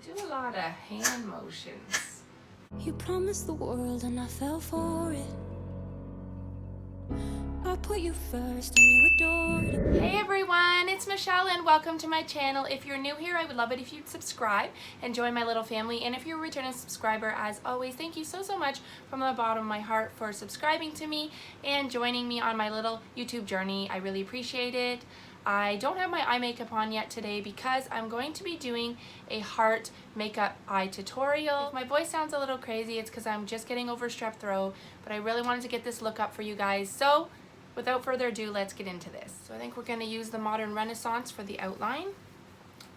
do a lot of hand motions. You promised the world and I fell for it. I put you first and you adored it. Hey everyone, it's Michelle and welcome to my channel. If you're new here, I would love it if you'd subscribe and join my little family. And if you're a returning subscriber, as always, thank you so much from the bottom of my heart for subscribing to me and joining me on my little YouTube journey. I really appreciate it. I don't have my eye makeup on yet today because I'm going to be doing a heart makeup eye tutorial. If my voice sounds a little crazy, it's because I'm just getting over strep throat, but I really wanted to get this look up for you guys. So without further ado, let's get into this. So I think we're going to use the Modern Renaissance for the outline.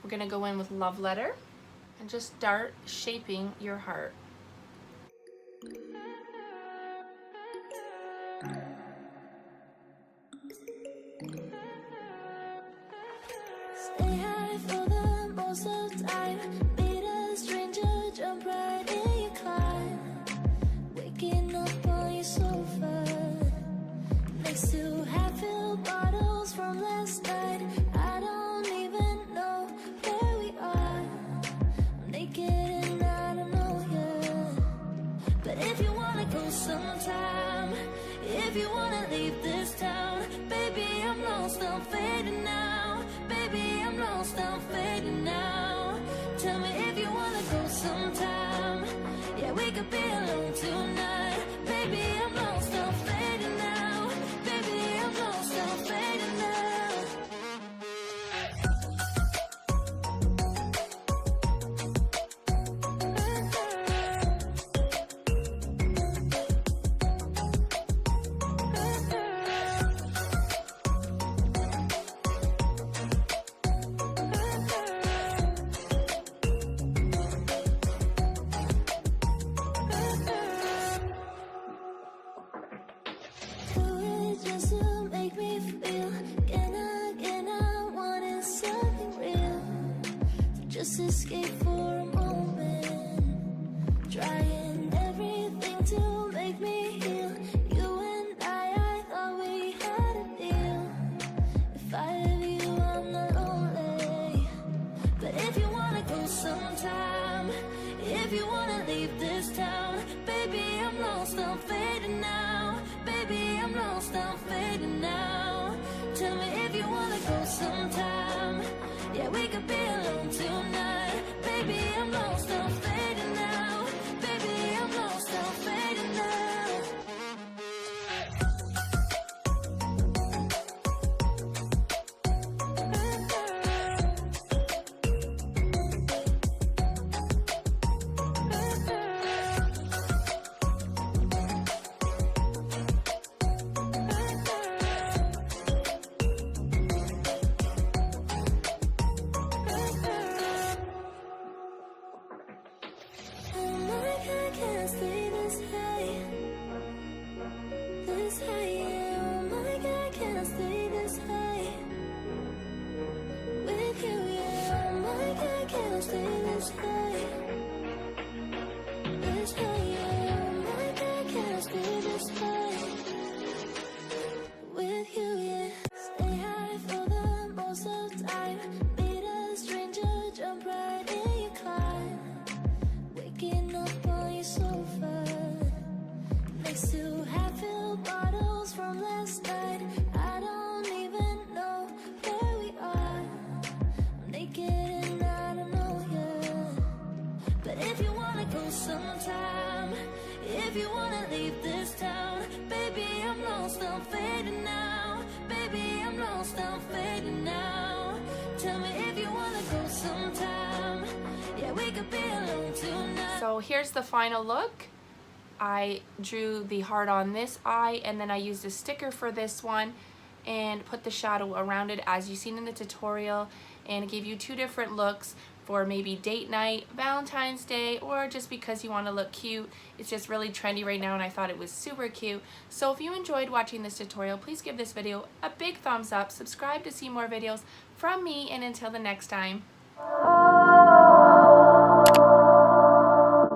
We're going to go in with Love Letter and just start shaping your heart. Stay high for the most of the time. Meet a stranger, jump right in your climb. Waking up on your sofa next to half-filled bottles from last night. I don't even know where we are. I'm naked and I don't know yet. But if you wanna go sometime, if you wanna leave this town, baby, I'm lost, I'm fading now. Baby, I'm lost, I'm fading now. Tell me if you wanna go sometime. Yeah, we could be alone tonight. Baby, I'm lost, I'm fading now. Baby, I'm lost, I'm fading now. Just to make me feel again, I wanted something real. So just escape for a moment, trying everything to make me heal. You and I thought we had a deal. If I have you, I'm not lonely. But if you wanna go sometime, if you wanna leave this town, baby, I'm lost, I'm fading now. Baby, I'm lost, I'm fading now. Tell me if you wanna go sometime. Yeah, we could be alone tonight. Baby, I'm lost, I'm fading now. Baby, I'm lost, I'm fading now. Sometime, if you wanna leave this town, baby, I'm lost, I'm fading now. Baby, I'm lost, I'm fading now. Tell me if you wanna go sometime. Yeah, we could be alone tonight. So here's the final look. I drew the heart on this eye and then I used a sticker for this one and put the shadow around it as you've seen in the tutorial, and it gave you two different looks for maybe date night, Valentine's Day, or just because you want to look cute. It's just really trendy right now and I thought it was super cute. So if you enjoyed watching this tutorial, please give this video a big thumbs up, subscribe to see more videos from me, and until the next time.